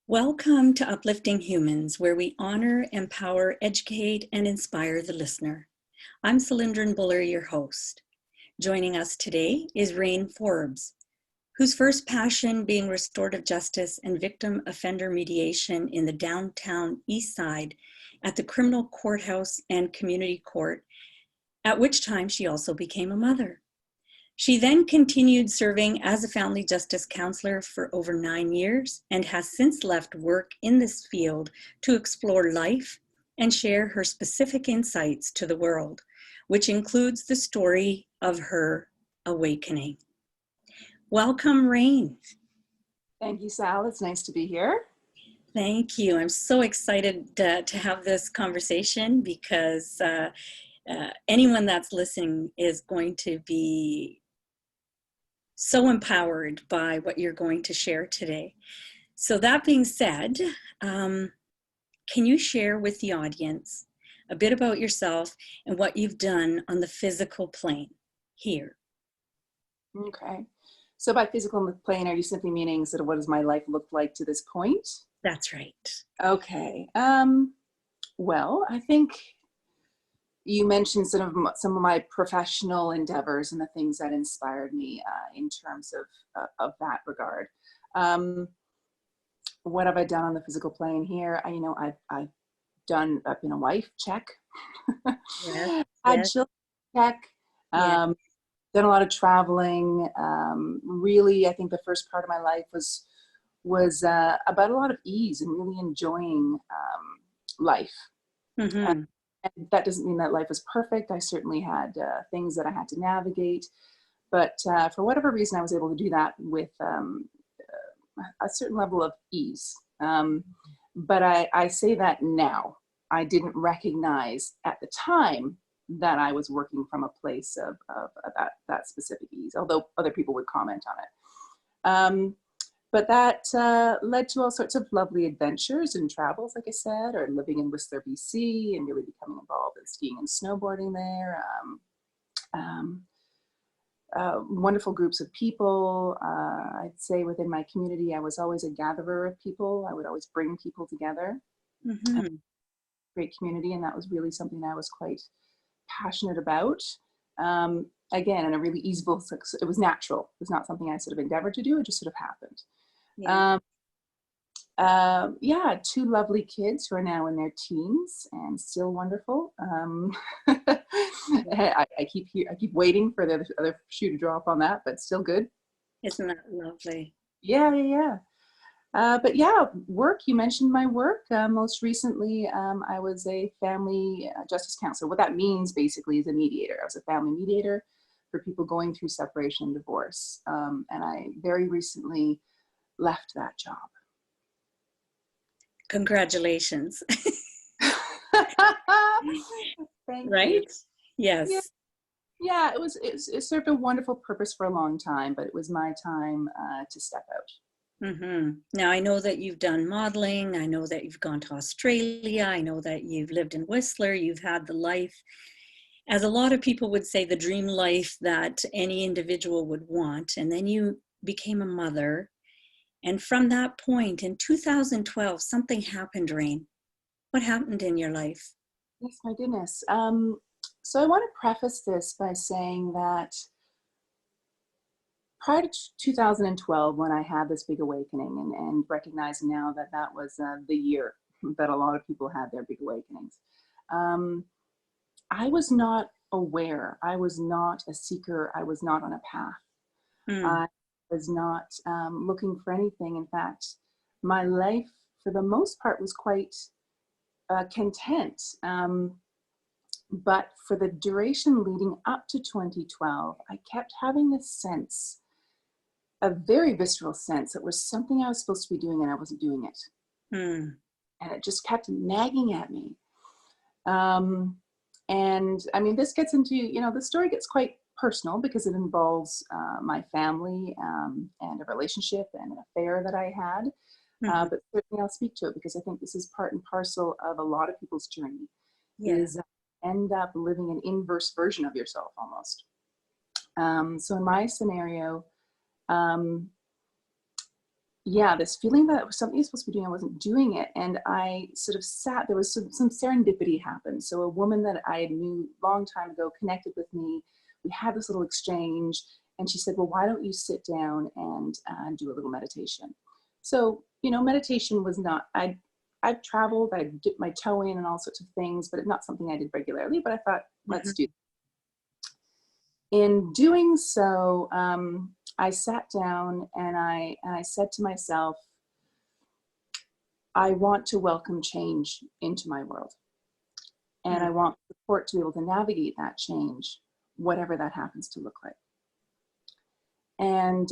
Welcome to Uplifting Humans, where we honor, empower, educate, and inspire the listener. I'm Cylindrin Buller, your host. Joining us today is Raine Forbes, whose first passion being restorative justice and victim offender mediation in the Downtown East Side at the Criminal Courthouse and Community Court, at which time she also became a mother. She then continued serving as a Family Justice Counsellor for over 9 years and has since left work in this field to explore life and share her specific insights to the world, which includes the story of her awakening. Welcome, Raine. Thank you, Sal. It's nice to be here. Thank you. I'm so excited to have this conversation because anyone that's listening is going to be so empowered by what you're going to share today. So that being said, can you share with the audience a bit about yourself and what you've done on the physical plane here? Okay. So by physical plane, are you simply meaning sort of what does my life look like to this point? That's right. Okay. Well, I think you mentioned some of my professional endeavors and the things that inspired me in terms of that regard. What have I done on the physical plane here? I've been a wife, check. Yes, Had yes. children, check. Yeah. Done a lot of traveling. Really, I think the first part of my life was about a lot of ease and really enjoying life. Mm-hmm. And that doesn't mean that life was perfect. I certainly had things that I had to navigate, but for whatever reason, I was able to do that with a certain level of ease. But I say that now. I didn't recognize at the time that I was working from a place of that specific ease, although other people would comment on it. But that led to all sorts of lovely adventures and travels, like I said, or living in Whistler, BC, and really becoming involved in skiing and snowboarding there. Wonderful groups of people. I'd say within my community, I was always a gatherer of people. I would always bring people together. Mm-hmm. Great community, and that was really something I was quite passionate about. Again, in a really easable, it was natural. It was not something I sort of endeavored to do. It just sort of happened. Yeah. 2 lovely kids who are now in their teens and still wonderful. I keep waiting for the other shoe to drop on that, but still good. Isn't that lovely? Yeah. But yeah, work, you mentioned my work. Most recently, I was a family justice counselor. What that means basically is a mediator. I was a family mediator for people going through separation and divorce. And I very recently left that job. Congratulations. Thank Right? you. Yes. Yeah, it served a wonderful purpose for a long time, but it was my time to step out. Mm-hmm. Now, I know that you've done modeling. I know that you've gone to Australia. I know that you've lived in Whistler. You've had the life, as a lot of people would say, the dream life that any individual would want. And then you became a mother. And from that point in 2012, something happened, Raine. What happened in your life? Yes, my goodness. So I want to preface this by saying that prior to 2012, when I had this big awakening and recognizing now that that was the year that a lot of people had their big awakenings, I was not aware. I was not a seeker. I was not on a path. I was not looking for anything. In fact, my life, for the most part, was quite content. But for the duration leading up to 2012, I kept having this sense, a very visceral sense, that was something I was supposed to be doing and I wasn't doing it. And it just kept nagging at me. And I mean, this gets into, the story gets quite personal because it involves my family and a relationship and an affair that I had. But certainly I'll speak to it because I think this is part and parcel of a lot of people's journey. Is end up living an inverse version of yourself almost. So in my scenario, yeah, this feeling that it was something I was supposed to be doing, I wasn't doing it. And I sort of sat, there was some serendipity happened. So a woman that I knew a long time ago connected with me. We had this little exchange, and she said, well, why don't you sit down and do a little meditation? So, meditation was not, I've traveled, I dipped my toe in and all sorts of things, but it's not something I did regularly, but I thought, let's do. In doing so, I sat down and I said to myself, I want to welcome change into my world. And I want support to be able to navigate that change, whatever that happens to look like. And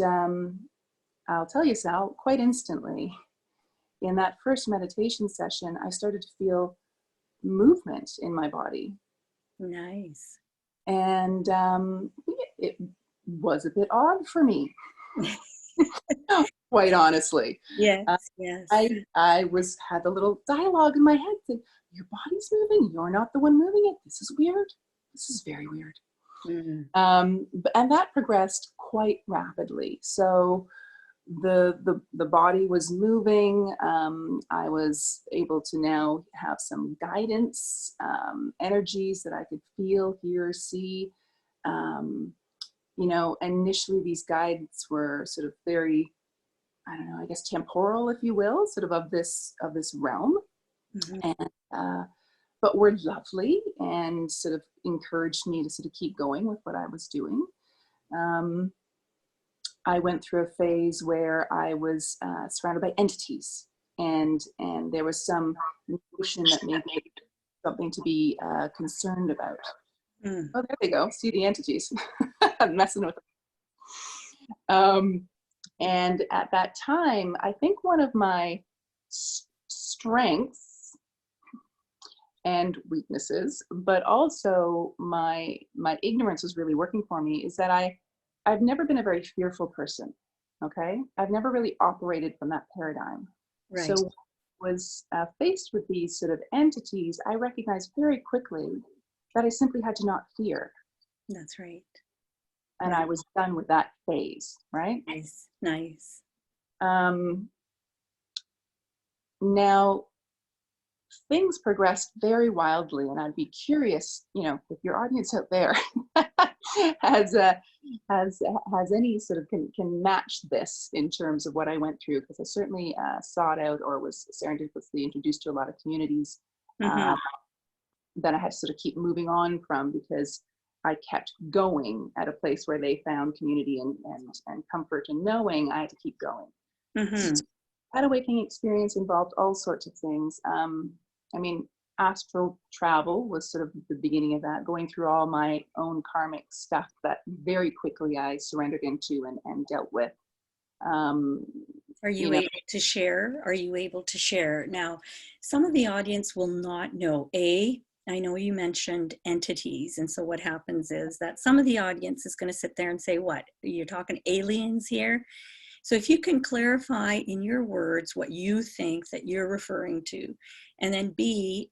I'll tell you, Sal, quite instantly, in that first meditation session, I started to feel movement in my body. Nice. And it was a bit odd for me, quite honestly. Yes, yes. I had a little dialogue in my head that your body's moving, you're not the one moving it. This is weird. This is very weird. And that progressed quite rapidly. So the body was moving. I was able to now have some guidance, energies that I could feel, hear, see. Initially these guides were sort of very, I don't know, I guess temporal, if you will, sort of this realm. And but were lovely and sort of encouraged me to sort of keep going with what I was doing. I went through a phase where I was surrounded by entities, and there was some notion that maybe something to be concerned about. Oh, there they go. See the entities. I'm messing with them. And at that time, I think one of my strengths and weaknesses, but also my ignorance was really working for me, is that I've never been a very fearful person. Okay, I've never really operated from that paradigm. Right. So was faced with these sort of entities, I recognized very quickly that I simply had to not fear. That's right. And I was done with that phase, right? Nice. Now, things progressed very wildly, and I'd be curious, if your audience out there has any sort of can match this in terms of what I went through, because I certainly sought out or was serendipitously introduced to a lot of communities that I had to sort of keep moving on from, because I kept going at a place where they found community and comfort and knowing I had to keep going. That awakening experience involved all sorts of things. Astral travel was sort of the beginning of that, going through all my own karmic stuff that very quickly I surrendered into and dealt with. Are you able to share? Are you able to share? Now, some of the audience will not know. I know you mentioned entities, and so what happens is that some of the audience is going to sit there and say, what, you're talking aliens here? So if you can clarify in your words what you think that you're referring to, and then B,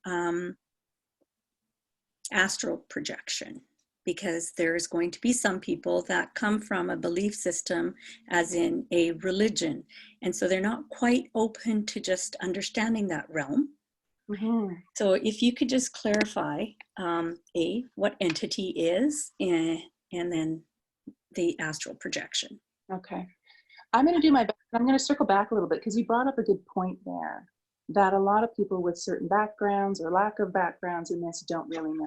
astral projection, because there's going to be some people that come from a belief system as in a religion, and so they're not quite open to just understanding that realm. So if you could just clarify, what entity is, and then the astral projection. Okay. I'm going to do my best. I'm going to circle back a little bit, because you brought up a good point there, that a lot of people with certain backgrounds or lack of backgrounds in this don't really know.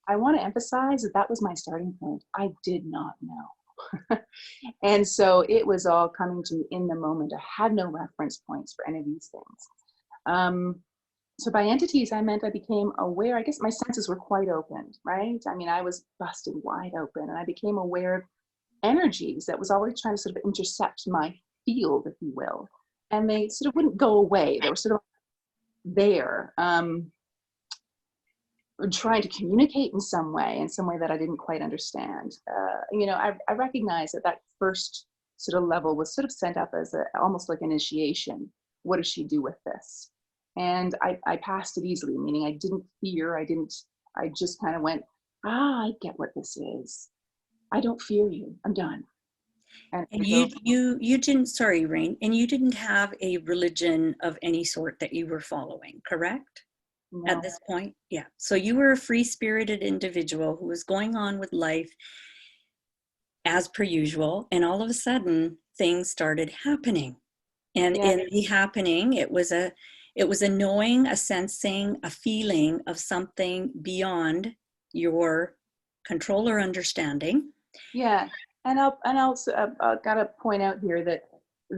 I want to emphasize that was my starting point. I did not know. And so it was all coming to me in the moment. I had no reference points for any of these things. So by entities, I meant I became aware. I guess my senses were quite opened, right? I was busted wide open, and I became aware of energies that was always trying to sort of intercept my field, if you will. And they sort of wouldn't go away. They were sort of there, trying to communicate in some way that I didn't quite understand. I recognized that first sort of level was sort of set up as almost like an initiation. What does she do with this? And I passed it easily, meaning I didn't fear. I just kind of went, I get what this is. I don't fear you. I'm done. And And so, you didn't, sorry, Raine, and you didn't have a religion of any sort that you were following, correct? At no. this point? Yeah. So you were a free-spirited individual who was going on with life as per usual, and all of a sudden things started happening. And Yeah, in the happening, it was a knowing, a sensing, a feeling of something beyond your control or understanding. yeah. And I'll gotta point out here that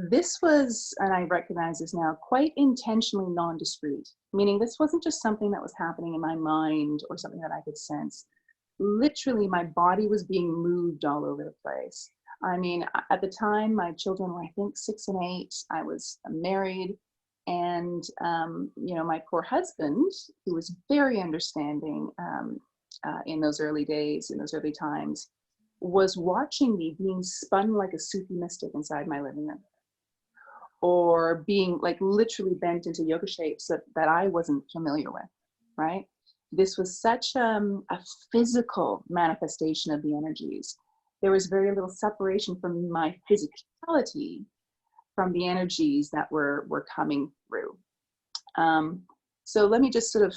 this was, and I recognize this now, quite intentionally non-discrete, meaning this wasn't just something that was happening in my mind or something that I could sense. Literally, my body was being moved all over the place. I mean, at the time, my children were, I think, 6 and 8. I was married, and my poor husband, who was very understanding in those early days, in those early times, was watching me being spun like a soupy mystic inside my living room, or being like literally bent into yoga shapes that I wasn't familiar with, right? This was such a physical manifestation of the energies. There was very little separation from my physicality from the energies that were coming through. So let me just sort of,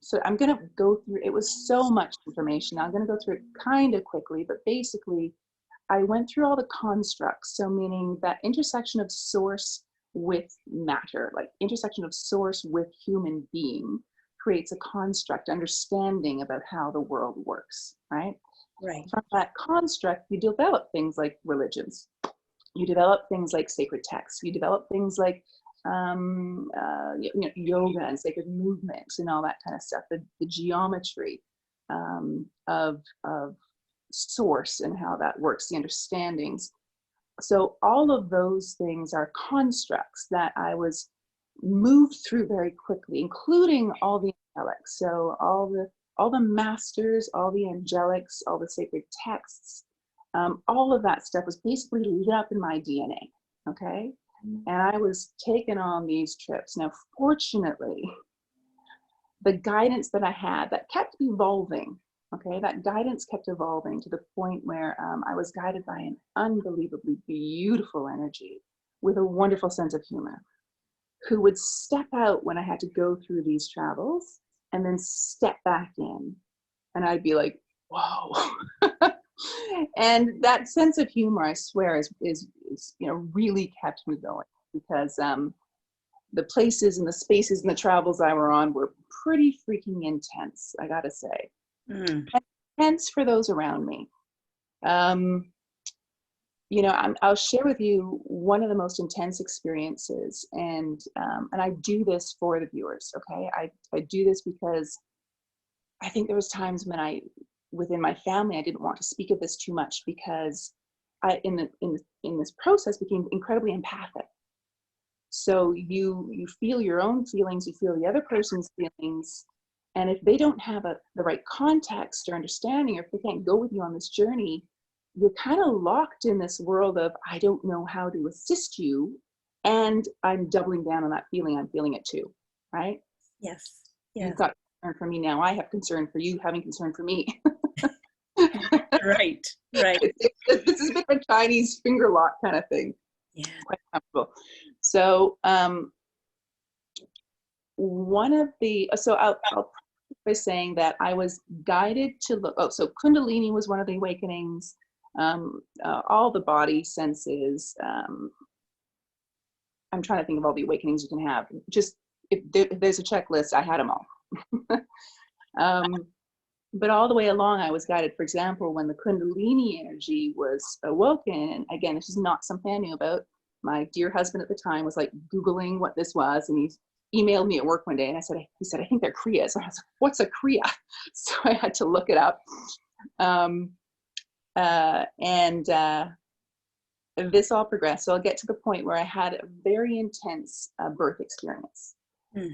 so I'm going to go through, it was so much information. I'm going to go through it kind of quickly, but basically I went through all the constructs. So meaning that intersection of source with matter, like intersection of source with human being, creates a construct, understanding about how the world works, right? Right. From that construct, you develop things like religions. You develop things like sacred texts. You develop things like yoga and sacred movements and all that kind of stuff. The geometry of source and how that works, the understandings. So all of those things are constructs that I was moved through very quickly, including all the angelics. So all the masters, all the angelics, all the sacred texts, all of that stuff was basically lit up in my DNA. Okay. And I was taken on these trips. Now, fortunately, the guidance that I had that kept evolving, okay, that guidance kept evolving to the point where I was guided by an unbelievably beautiful energy with a wonderful sense of humor, who would step out when I had to go through these travels and then step back in. And I'd be like, whoa. And that sense of humor, I swear, is really kept me going, because the places and the spaces and the travels I were on were pretty freaking intense, I gotta say. Intense for those around me. I'll share with you one of the most intense experiences, and I do this for the viewers. Okay, I do this because I think there was times when within my family, I didn't want to speak of this too much, because I, in this process, became incredibly empathic. So you feel your own feelings, you feel the other person's feelings, and if they don't have the right context or understanding, or if they can't go with you on this journey, you're kind of locked in this world of, I don't know how to assist you, and I'm doubling down on that feeling. I'm feeling it too, right? Yes. You've Yes. got concern for me now. I have concern for you having concern for me. Right. Right. This is a bit of a Chinese finger lock kind of thing. Yeah. Quite comfortable. So I'll by saying that I was guided to look. Oh, so Kundalini was one of the awakenings. All the body senses. I'm trying to think of all the awakenings you can have. Just if there's a checklist, I had them all. But all the way along, I was guided. For example, when the Kundalini energy was awoken, and again, this is not something I knew about. My dear husband at the time was like Googling what this was, and he emailed me at work one day, and he said, I think they're Kriyas. And I was like, what's a Kriya? So I had to look it up. This all progressed. So I'll get to the point where I had a very intense birth experience.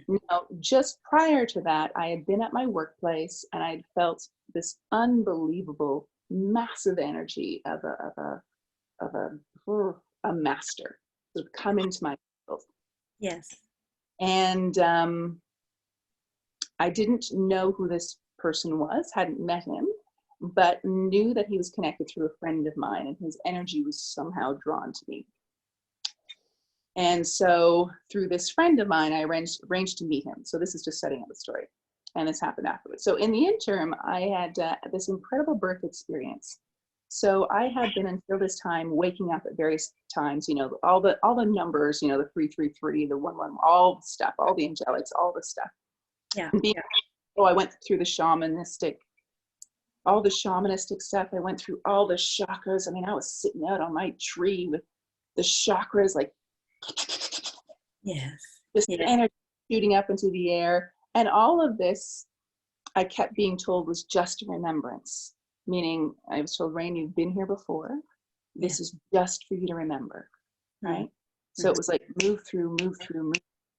Now, just prior to that, I had been at my workplace, and I'd felt this unbelievable, massive energy of a master sort of come into my field. Yes. And I didn't know who this person was, hadn't met him, but knew that he was connected through a friend of mine, and his energy was somehow drawn to me. And so through this friend of mine, I arranged to meet him. So this is just setting up the story. And this happened afterwards. So in the interim, I had this incredible birth experience. So I had been until this time waking up at various times, you know, all the numbers, you know, the 333, the 11, all the stuff, all the angelics, all the stuff. Yeah. Oh, I went through all the shamanistic stuff. I went through all the chakras. I mean, I was sitting out on my tree with the chakras, like, yes, just energy shooting up into the air. And all of this, I kept being told, was just a remembrance. Meaning, I was told, Raine, you've been here before. This is just for you to remember, right? So it was like move through, keep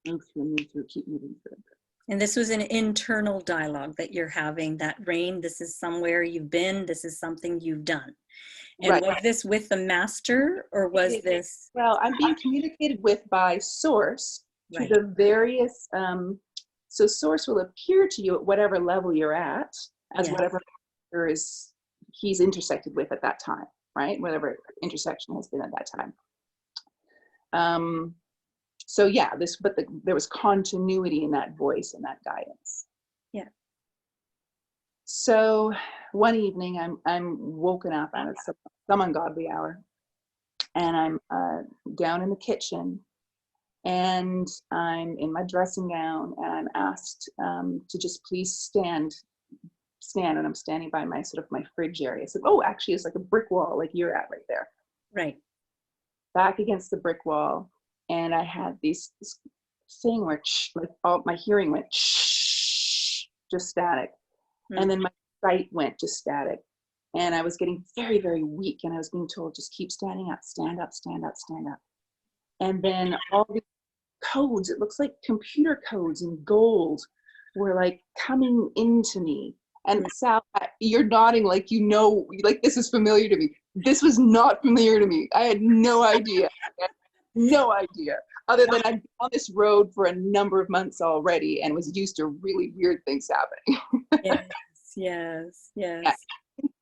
moving through. And this was an internal dialogue that you're having, that Raine, this is somewhere you've been, this is something you've done. And was this with the master, or was this? Well, I'm being communicated with by source to the various, so source will appear to you at whatever level you're at, as whatever there is he's intersected with at that time, right? Whatever intersection has been at that time. So yeah, there was continuity in that voice and that guidance. Yeah. So one evening, I'm woken up at some ungodly hour, and I'm down in the kitchen, and I'm in my dressing gown, and I'm asked to just please stand, and I'm standing by my fridge area. So, oh, actually, it's like a brick wall, like you're at right there. Right. Back against the brick wall, and I had this thing where like all my hearing went just static, and then my sight went to static, and I was getting very, very weak, and I was being told, just keep standing up, stand up, stand up, stand up. And then all these codes, it looks like computer codes in gold, were like coming into me. And Sal, you're nodding like, you know, like this is familiar to me. This was not familiar to me. I had no idea. No idea. Other than I'd been on this road for a number of months already and was used to really weird things happening. Yes. Yeah,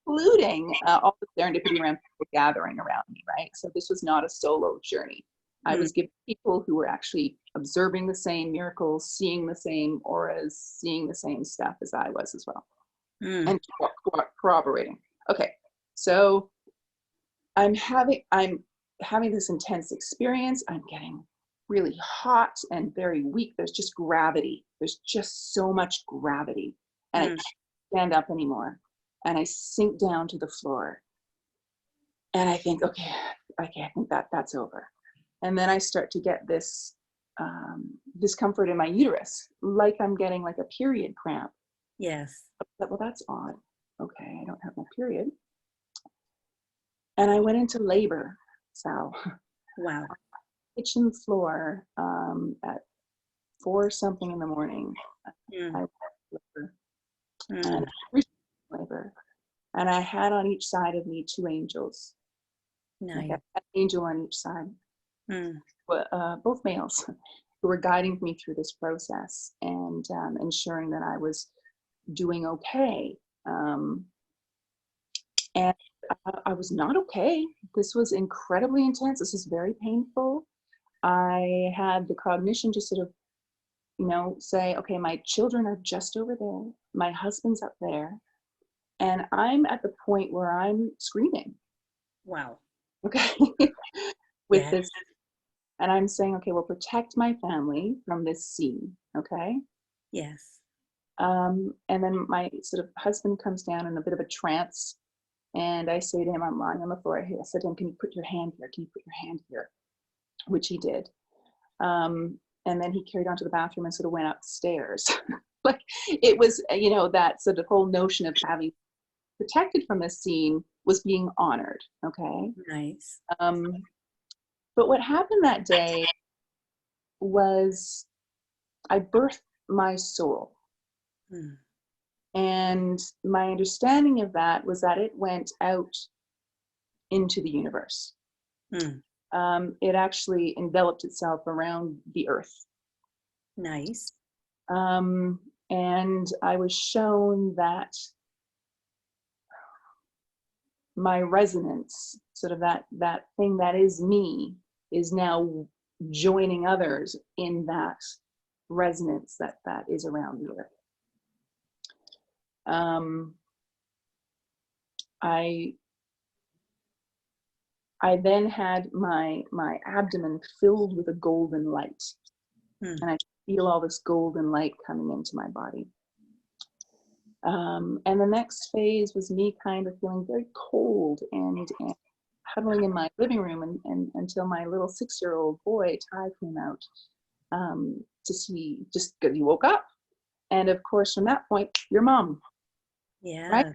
including all the serendipity around people gathering around me, right? So this was not a solo journey. I was given people who were actually observing the same miracles, seeing the same auras, seeing the same stuff as I was as well. And corroborating. Okay, so I'm having this intense experience. I'm getting really hot and very weak. There's just gravity. There's just so much gravity. And I can't stand up anymore. And I sink down to the floor. And I think, okay, I think that's over. And then I start to get this discomfort in my uterus, like I'm getting like a period cramp. Yes. Well, that's odd. Okay, I don't have my period. And I went into labor, Sal. Wow. Kitchen floor at 4 something in the morning. I went to labor. And labor. And I had on each side of me 2 angels. Nice. I had an angel on each side. Both males, who were guiding me through this process and ensuring that I was doing okay. And I was not okay. This was incredibly intense. This was very painful. I had the cognition to sort of, say, okay, my children are just over there. My husband's up there. And I'm at the point where I'm screaming. Wow. Okay. With this. And I'm saying, okay, well, protect my family from this scene. Okay. Yes. And then my sort of husband comes down in a bit of a trance. And I say to him, I'm lying on the floor. I said to him, can you put your hand here? Can you put your hand here? Which he did. And then he carried on to the bathroom and sort of went upstairs. Like it was, that sort of whole notion of having protected from this scene was being honored. Okay. Nice. But what happened that day was I birthed my soul. And my understanding of that was that it went out into the universe. It actually enveloped itself around the earth. Nice. And I was shown that my resonance, sort of that thing that is me, is now joining others in that resonance that is around the earth. I then had my abdomen filled with a golden light, and I feel all this golden light coming into my body. And the next phase was me kind of feeling very cold and huddling in my living room and until my little 6-year-old boy, Ty, came out to see, just because he woke up. And of course, from that point, your mom. Yes. Right?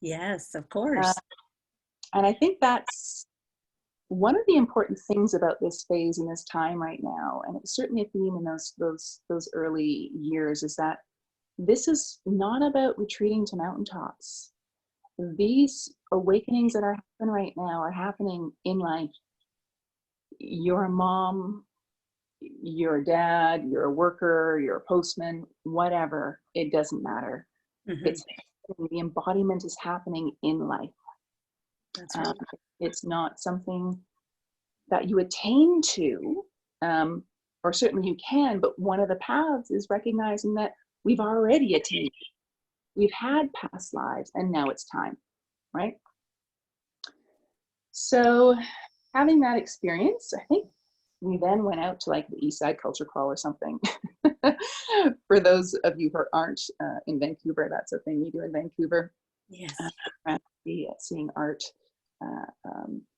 Yes, of course. And I think that's one of the important things about this phase and this time right now, and it's certainly a theme in those early years, is that this is not about retreating to mountaintops. These awakenings that are happening right now are happening in life. You're a mom, you're a dad, you're a worker, you're a postman, whatever, it doesn't matter. It's the embodiment is happening in life. That's right. It's not something that you attain to, or certainly you can, but one of the paths is recognizing that we've already attained. We've had past lives and now it's time, right? So having that experience, I think we then went out to like the East Side Culture Call or something. For those of you who aren't in Vancouver, that's a thing you do in Vancouver. Yes. Seeing art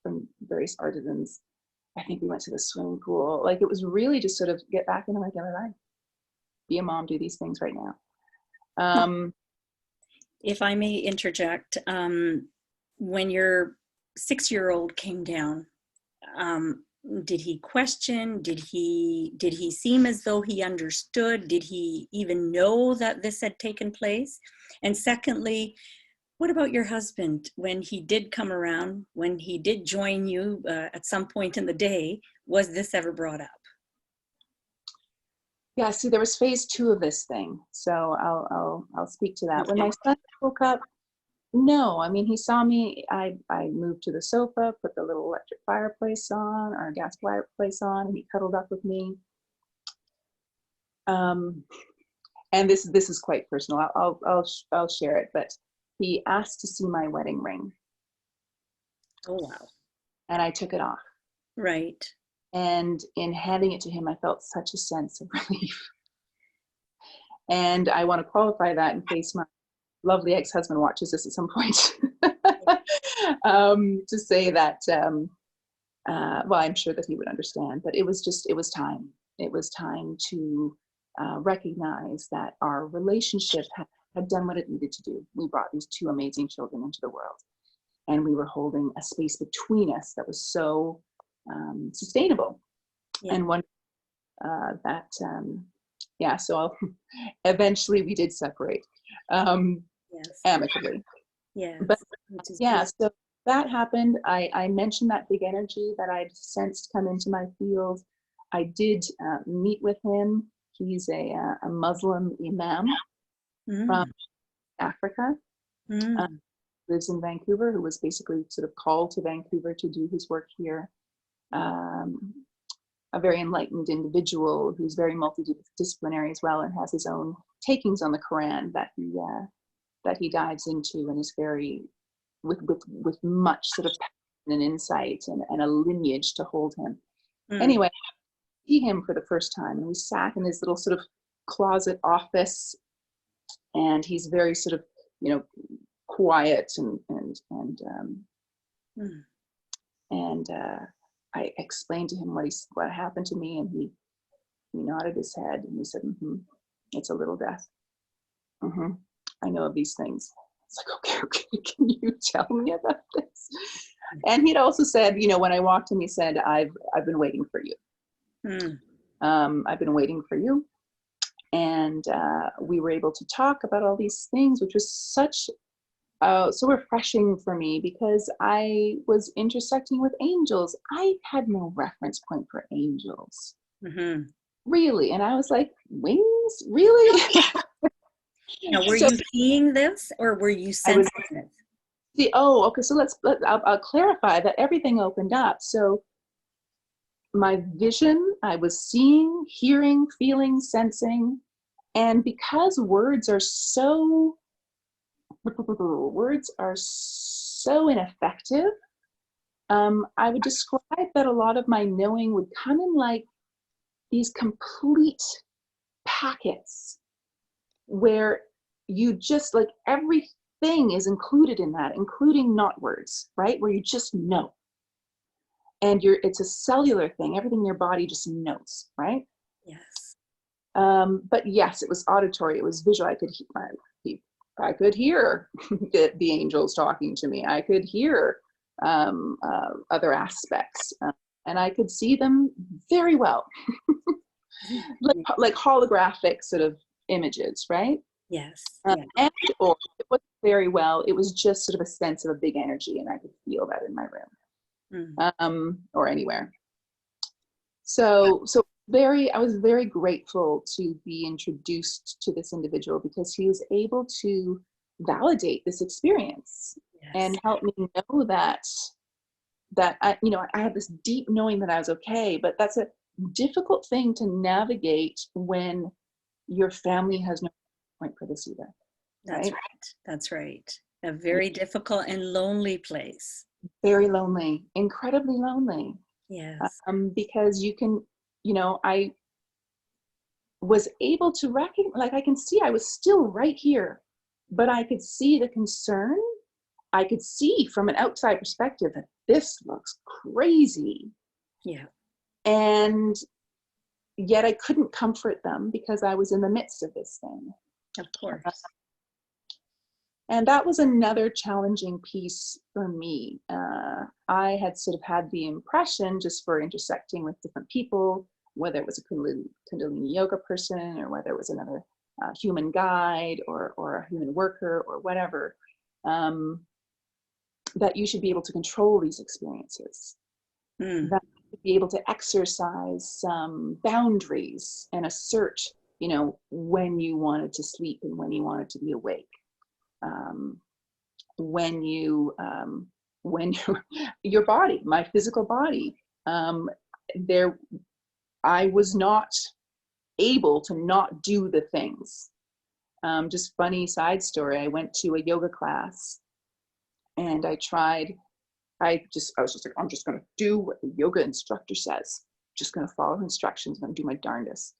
from various artisans. I think we went to the swimming pool. Like, it was really just sort of get back into my regular life. Be a mom, do these things right now. If I may interject, when your 6-year-old came down, did he question? Did he seem as though he understood? Did he even know that this had taken place? And secondly, what about your husband? When he did come around, when he did join you at some point in the day, was this ever brought up? Yeah, see, there was phase 2 of this thing, so I'll speak to that. When my son woke up, no, I mean, he saw me. I moved to the sofa, put the little electric fireplace on, or gas fireplace on, and he cuddled up with me. And this is quite personal. I'll share it, but he asked to see my wedding ring. Oh, wow. And I took it off. Right. And in handing it to him, I felt such a sense of relief. And I want to qualify that in case my lovely ex-husband watches this at some point, to say that, well, I'm sure that he would understand, but it was time. It was time to recognize that our relationship had done what it needed to do. We brought these 2 amazing children into the world, and we were holding a space between us that was so sustainable. Yeah. And one so eventually we did separate, yes. amicably. Yeah. But yeah, so that happened. I mentioned that big energy that I'd sensed come into my field. I did meet with him. He's a Muslim imam from Africa, lives in Vancouver, who was basically sort of called to Vancouver to do his work here. A very enlightened individual who's very multidisciplinary as well, and has his own takings on the Quran that he dives into, and is very with much sort of passion and insight and a lineage to hold him. Anyway, I see him for the first time, and we sat in his little sort of closet office, and he's very sort of, quiet and I explained to him what happened to me, and he nodded his head and he said, "It's a little death. I know of these things." It's like, okay, can you tell me about this? And he'd also said, when I walked in, he said, "I've been waiting for you. I've been waiting for you." And we were able to talk about all these things, which was such so refreshing for me, because I was intersecting with angels. I had no reference point for angels, really. And I was like, wings, really? Now, were you seeing this, or were you sensing it? See, okay, so I'll clarify that everything opened up. So my vision, I was seeing, hearing, feeling, sensing, and because words are so ineffective, I would describe that a lot of my knowing would come in like these complete packets where you just like everything is included in that, including not words, right? Where you just know. And it's a cellular thing. Everything in your body just knows, right? Yes. But yes, it was auditory. It was visual. I could hear the angels talking to me. I could hear other aspects, and I could see them very well, like holographic sort of images, right? Yes. And or it wasn't very well. It was just sort of a sense of a big energy, and I could feel that in my room, or anywhere. So I was very grateful to be introduced to this individual because he was able to validate this experience and help me know that I had this deep knowing that I was okay, but that's a difficult thing to navigate when your family has no point for this either. That's right. That's right. A very difficult and lonely place. Very lonely, incredibly lonely. Yes. Because I was able to recognize, like I can see I was still right here, but I could see the concern. I could see from an outside perspective that this looks crazy. Yeah. And yet I couldn't comfort them because I was in the midst of this thing. Of course. And that was another challenging piece for me. I had sort of had the impression, just for intersecting with different people, whether it was a Kundalini yoga person or whether it was another human guide or a human worker or whatever, that you should be able to control these experiences. That you should be able to exercise some boundaries and assert, when you wanted to sleep and when you wanted to be awake. When your body, my physical body, I was not able to not do the things. Just funny side story. I went to a yoga class and I was just like, I'm just going to do what the yoga instructor says. Just going to follow instructions. I'm going to do my darndest.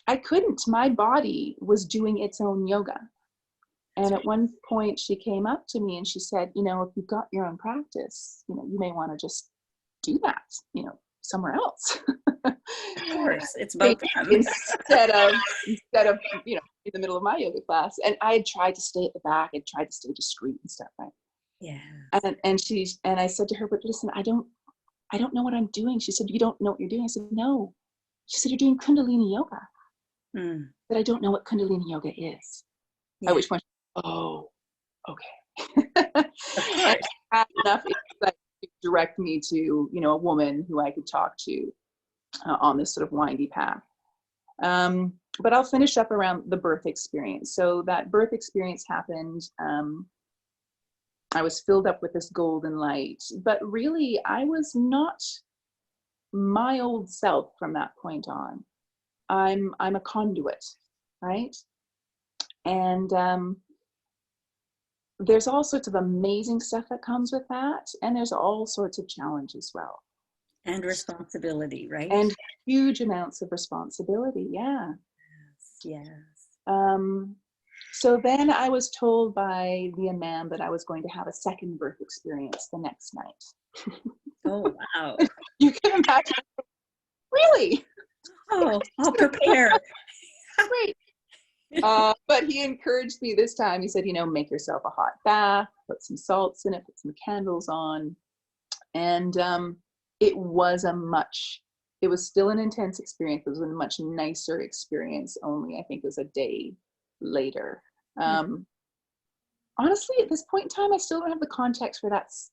I couldn't. My body was doing its own yoga. And at one point she came up to me and she said, if you've got your own practice, you may want to just do that, somewhere else. Of course, it's about them. instead of in the middle of my yoga class. And I had tried to stay at the back and tried to stay discreet and stuff, right? Yeah. And I said to her, but listen, I don't know what I'm doing. She said, you don't know what you're doing? I said, no. She said, you're doing Kundalini yoga. But I don't know what Kundalini yoga is. Yeah. At which point, oh, okay. And I had enough insight to direct me to, a woman who I could talk to on this sort of windy path. But I'll finish up around the birth experience. So that birth experience happened. I was filled up with this golden light, but really I was not my old self from that point on. I'm a conduit, right? And there's all sorts of amazing stuff that comes with that, and there's all sorts of challenges as well. And responsibility, right? And huge amounts of responsibility, yeah. Yes. So then I was told by the imam that I was going to have a second birth experience the next night. Oh, wow. You can imagine. Really? Oh, I'll prepare. Great. But he encouraged me this time. He said, make yourself a hot bath, put some salts in it, put some candles on. And it was still an intense experience. It was a much nicer experience, only I think it was a day later. Honestly, at this point in time, I still don't have the context for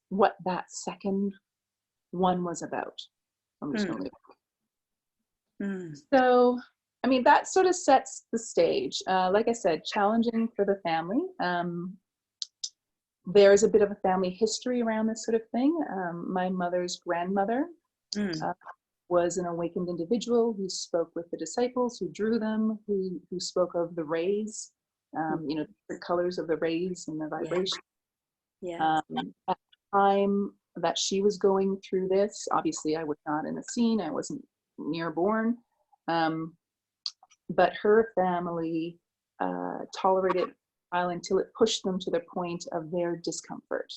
what that second one was about. I'm just going to So, that sort of sets the stage. Like I said, challenging for the family. There's a bit of a family history around this sort of thing. My mother's grandmother Mm. was an awakened individual who spoke with the disciples, who drew them, who spoke of the rays, the colors of the rays and the Yeah. vibration. Yes. At the time that she was going through this, obviously I was not in the scene, I wasn't near born, but her family tolerated it until it pushed them to the point of their discomfort,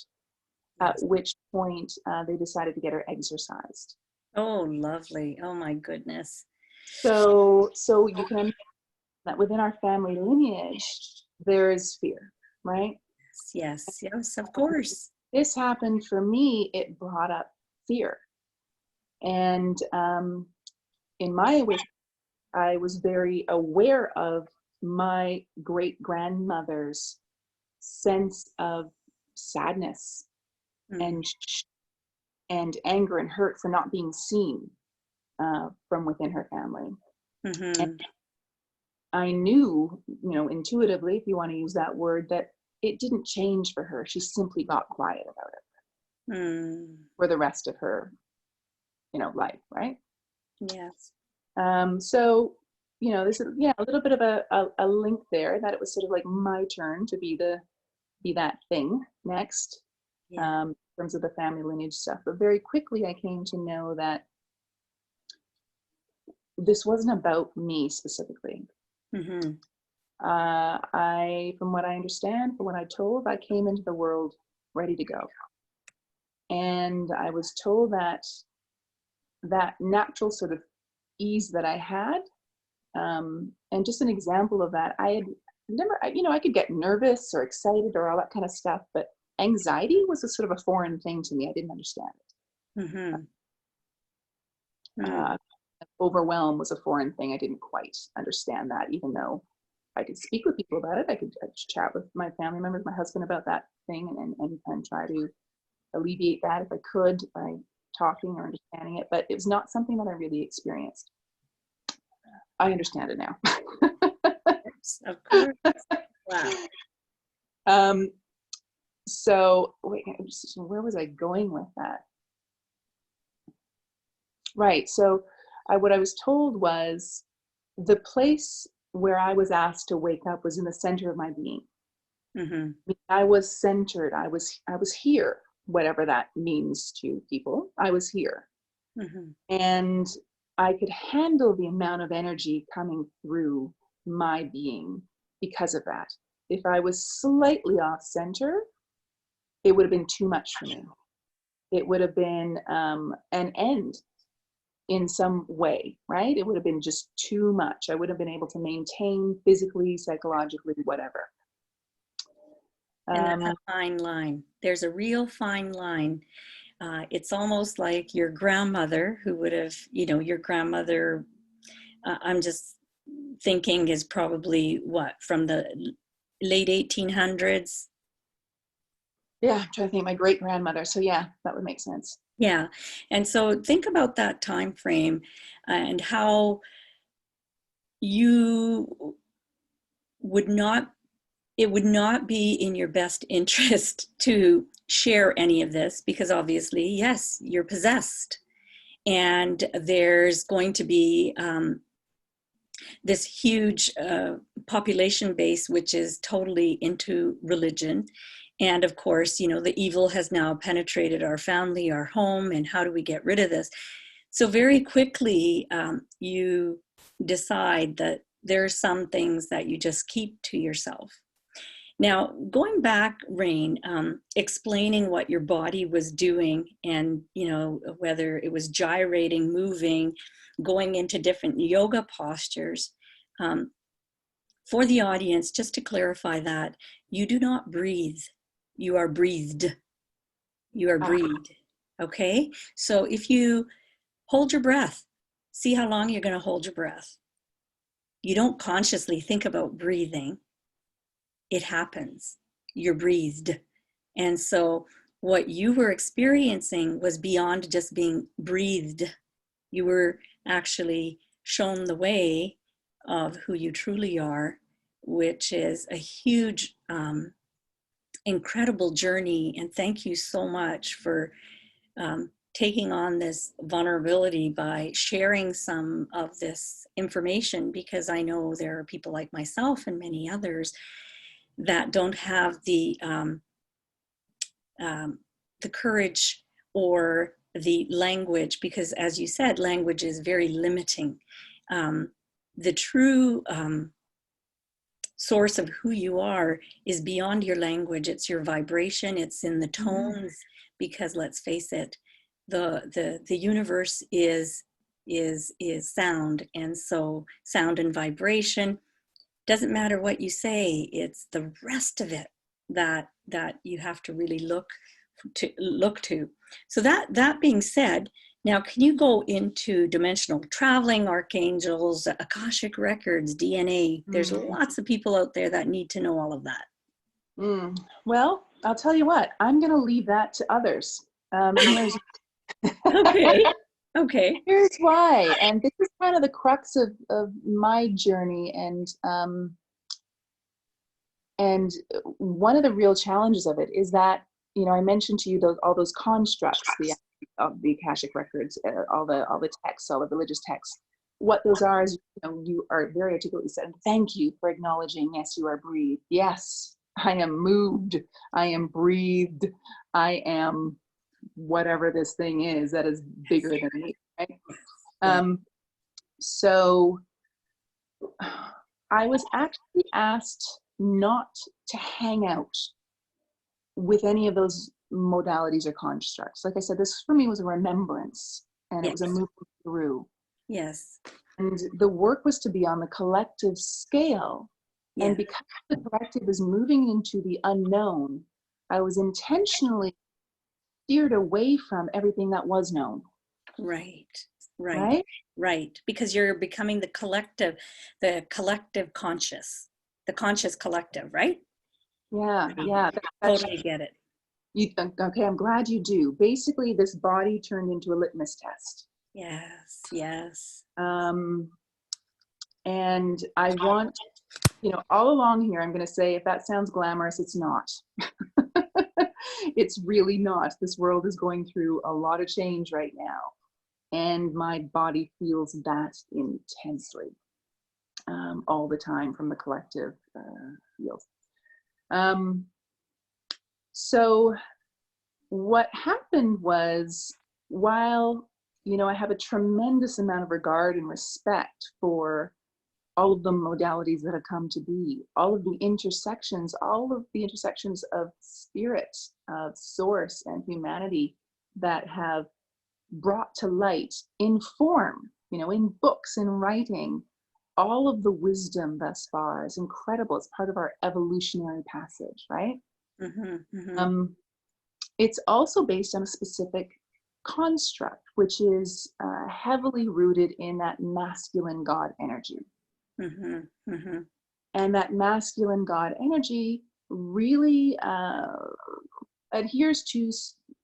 at Yes. which point they decided to get her exorcised. Oh, lovely. Oh my goodness. So you can imagine that within our family lineage, there is fear, right? Yes, yes, of course. This happened for me, it brought up fear. And in my awakening, I was very aware of my great grandmother's sense of sadness Mm. and anger and hurt for not being seen from within her family. And Mm-hmm. I knew, intuitively, if you want to use that word, that it didn't change for her. She simply got quiet about it Mm. for the rest of her, life, right? Yes. So, there's a little bit of a link there, that it was sort of like my turn to be that thing next, Yeah. in terms of the family lineage stuff. But very quickly I came to know that this wasn't about me specifically. Mm-hmm. From what I understand, from what I told, I came into the world ready to go. And I was told that natural sort of ease that I had, and just an example of that, I had never, I could get nervous or excited or all that kind of stuff, but anxiety was a sort of a foreign thing to me. I didn't understand it. Mm-hmm. Mm. Uh, Overwhelm was a foreign thing. I didn't quite understand that, even though I could speak with people about it. I could chat with my family members, my husband, about that thing, and try to alleviate that if I could by talking or understanding it. But it was not something that I really experienced. I understand it now. Of course. Wow. So wait, where was I going with that? Right. So what I was told was the place where I was asked to wake up was in the center of my being. Mm-hmm. I was centered. I was here, whatever that means to people. I was here. Mm-hmm. And I could handle the amount of energy coming through my being because of that. If I was slightly off center, it would have been too much for me. It would have been an end in some way, right? It would have been just too much. I wouldn't have been able to maintain physically, psychologically, whatever. And that's a fine line. There's a real fine line. It's almost like your grandmother, who would have, your grandmother, I'm just thinking, is probably what, from the late 1800s? Yeah, I'm trying to think. My great grandmother. So yeah, that would make sense. Yeah. And so think about that time frame and how you would not, it would not be in your best interest to share any of this, because obviously, yes, you're possessed. And there's going to be this huge population base which is totally into religion. And of course, the evil has now penetrated our family, our home, and how do we get rid of this? So very quickly, you decide that there are some things that you just keep to yourself. Now, going back, Raine, explaining what your body was doing, and whether it was gyrating, moving, going into different yoga postures. For the audience, just to clarify that, you do not breathe. You are breathed. You are breathed. Okay? So if you hold your breath, see how long you're going to hold your breath. You don't consciously think about breathing. It happens. You're breathed. And so what you were experiencing was beyond just being breathed. You were actually shown the way of who you truly are, which is a huge incredible journey. And thank you so much for taking on this vulnerability by sharing some of this information, because I know there are people like myself and many others that don't have the courage or the language, because as you said, language is very limiting. The true source of who you are is beyond your language. It's your vibration, it's in the tones, because let's face it, the universe is sound, and so sound and vibration, doesn't matter what you say, it's the rest of it that you have to really look to. So that being said, now can you go into dimensional traveling, archangels, Akashic records, DNA? There's lots of people out there that need to know all of that. Well, I'll tell you what, I'm going to leave that to others. Okay. Here's why, and this is kind of the crux of my journey, and one of the real challenges of it is that, I mentioned to you all those constructs, the Akashic records, all the texts, all the religious texts. What those are is, you are very articulately said, thank you for acknowledging, yes, you are breathed. Yes, I am moved. I am breathed. I am whatever this thing is that is bigger than me, right? So I was actually asked not to hang out with any of those modalities or constructs. Like I said, this for me was a remembrance, and it was a movement through. Yes. And the work was to be on the collective scale. Yeah. And because the collective is moving into the unknown, I was intentionally steered away from everything that was known. Right. Because you're becoming the collective conscious, the conscious collective, right? Yeah. Totally get it. Okay, I'm glad you do. Basically, this body turned into a litmus test. Yes. And I want, all along here, I'm going to say, if that sounds glamorous, it's not. It's really not. This world is going through a lot of change right now, and my body feels that intensely all the time from the collective field. So what happened was, while, I have a tremendous amount of regard and respect for all of the modalities that have come to be, all of the intersections of spirit, of source and humanity that have brought to light in form, in books and writing, all of the wisdom thus far is incredible. It's part of our evolutionary passage, right? It's also based on a specific construct, which is heavily rooted in that masculine God energy. And that masculine God energy really adheres to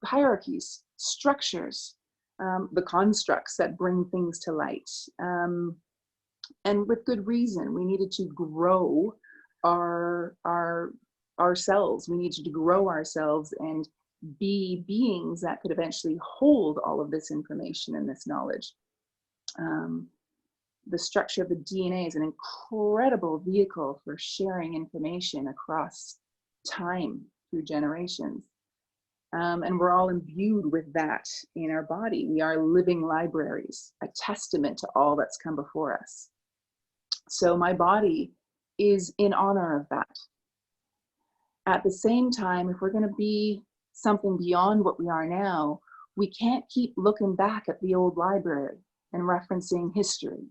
hierarchies, structures, the constructs that bring things to light. And with good reason. We needed to grow ourselves. We needed to grow ourselves and be beings that could eventually hold all of this information and this knowledge. The structure of the DNA is an incredible vehicle for sharing information across time through generations. And we're all imbued with that in our body. We are living libraries, a testament to all that's come before us. So my body is in honor of that. At the same time, if we're going to be something beyond what we are now, we can't keep looking back at the old library and referencing history.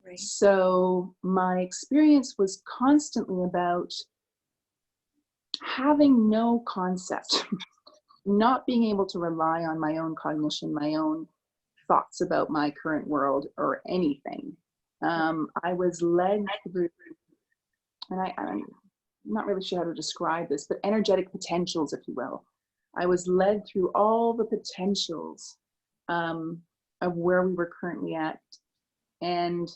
Right. So my experience was constantly about having no concept, not being able to rely on my own cognition, my own thoughts about my current world or anything. I was led through, and I'm not really sure how to describe this, but energetic potentials, if you will. I was led through all the potentials of where we were currently at, and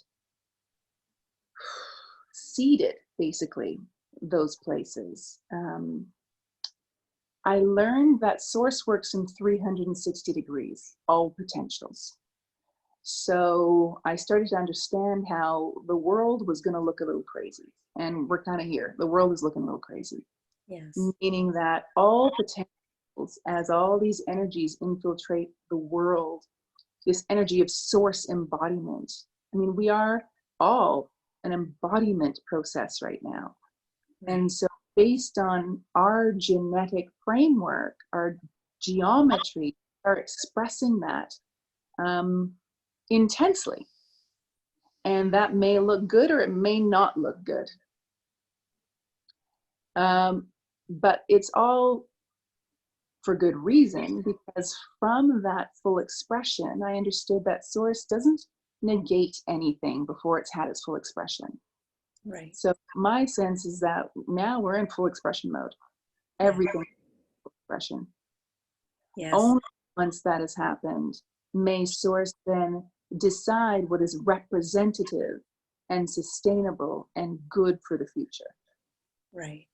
seeded basically those places. I learned that source works in 360 degrees, all potentials. So I started to understand how the world was going to look a little crazy. And we're kind of here. The world is looking a little crazy. Yes. Meaning that all potentials, as all these energies infiltrate the world, this energy of source embodiment. I mean, we are all an embodiment process right now. Right. And so based on our genetic framework, our geometry, are expressing that intensely. And that may look good or it may not look good. But it's all for good reason, because from that full expression, I understood that source doesn't negate anything before it's had its full expression. Right. So my sense is that now we're in full expression mode. Everything is full expression. Yes. Only once that has happened may source then decide what is representative and sustainable and good for the future. Right.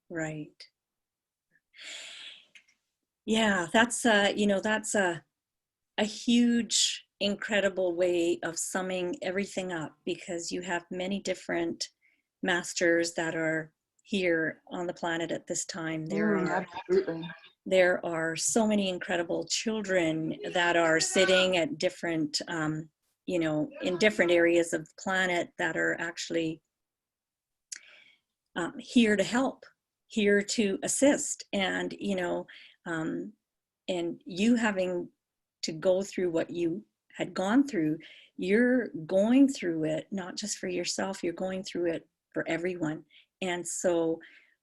Right. Yeah, that's that's a huge, incredible way of summing everything up, because you have many different masters that are here on the planet at this time. Absolutely. There are so many incredible children that are sitting at different, in different areas of the planet that are actually here to help, here to assist. And, and you having to go through what you had gone through, you're going through it, not just for yourself, you're going through it for everyone. And so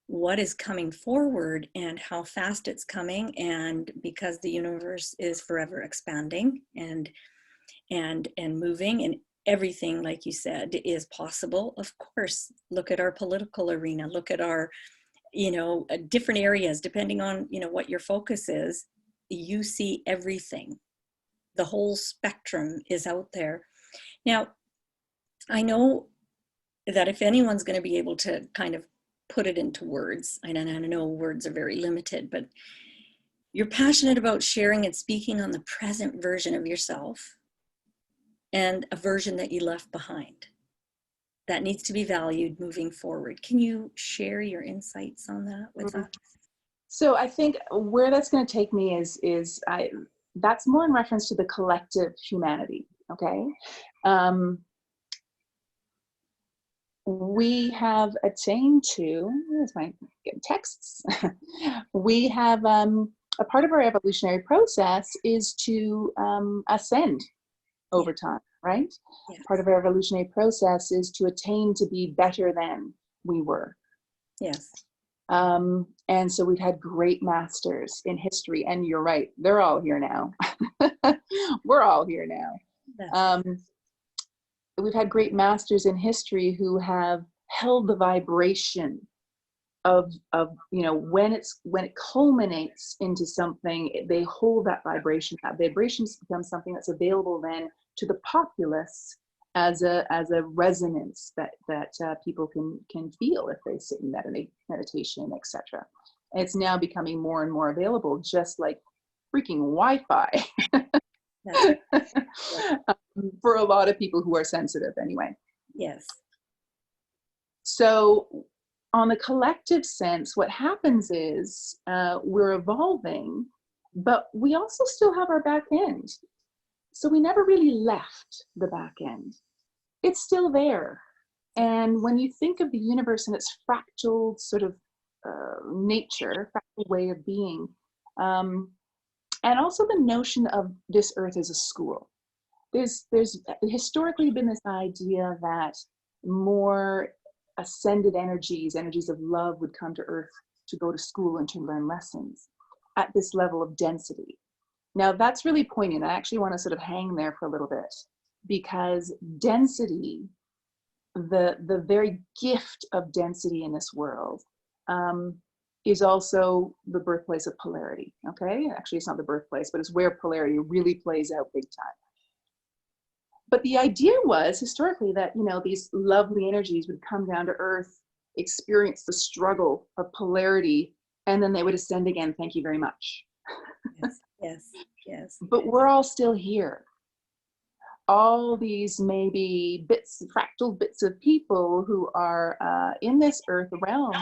what is coming forward and how fast it's coming, and because the universe is forever expanding and moving, and everything, like you said, is possible. Of course, look at our political arena, look at our, different areas, depending on, what your focus is, you see everything. The whole spectrum is out there. Now, I know that if anyone's going to be able to kind of put it into words, and I know words are very limited, but you're passionate about sharing and speaking on the present version of yourself and a version that you left behind that needs to be valued moving forward. Can you share your insights on that with us? So I think where that's going to take me that's more in reference to the collective humanity. Okay. We have attained to, where's my texts? We have, a part of our evolutionary process is to ascend over time, right? Yes. Part of our evolutionary process is to attain to be better than we were. Yes. And so we've had great masters in history, and you're right, they're all here now. We're all here now. We've had great masters in history who have held the vibration of when it culminates into something, they hold that vibration. That vibration becomes something that's available then to the populace as a resonance that people can feel if they sit in meditation, etc. It's now becoming more and more available, just like freaking Wi-Fi. For a lot of people who are sensitive anyway. Yes. So on the collective sense, what happens is we're evolving, but we also still have our back end. So we never really left the back end. It's still there. And when you think of the universe and its fractal sort of nature, fractal way of being, and also the notion of this earth as a school. There's historically been this idea that more ascended energies of love would come to earth to go to school and to learn lessons at this level of density. Now that's really poignant. I actually want to sort of hang there for a little bit, because density, the very gift of density in this world, is also the birthplace of polarity. Okay, actually it's not the birthplace, but it's where polarity really plays out big time. But the idea was historically that, these lovely energies would come down to earth, experience the struggle of polarity, and then they would ascend again. Thank you very much. Yes, yes, yes. But we're all still here. All these maybe bits, fractal bits of people who are in this earth realm,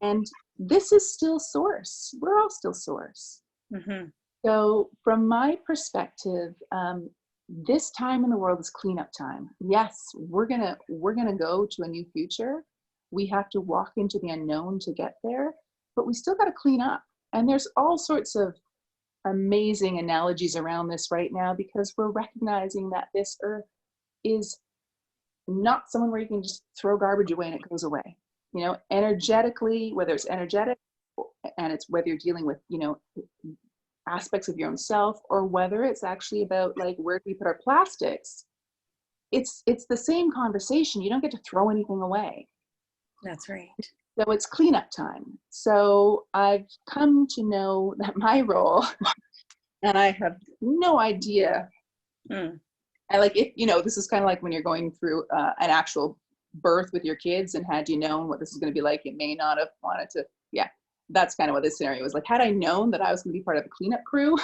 and this is still source. We're all still source. Mm-hmm. So from my perspective, this time in the world is cleanup time. Yes, we're gonna go to a new future. We have to walk into the unknown to get there, but we still got to clean up. And there's all sorts of amazing analogies around this right now, because we're recognizing that this earth is not someone where you can just throw garbage away and it goes away. You know, energetically, whether it's energetic and it's whether you're dealing with, you know, aspects of your own self, or whether it's actually about like, where do we put our plastics? It's the same conversation. You don't get to throw anything away. That's right. So it's cleanup time. So I've come to know that my role, and I have no idea. And like, if you know, this is kind of like when you're going through an actual birth with your kids, and had you known what this is going to be like, you may not have wanted to. Yeah, that's kind of what this scenario was like. Had I known that I was going to be part of the cleanup crew,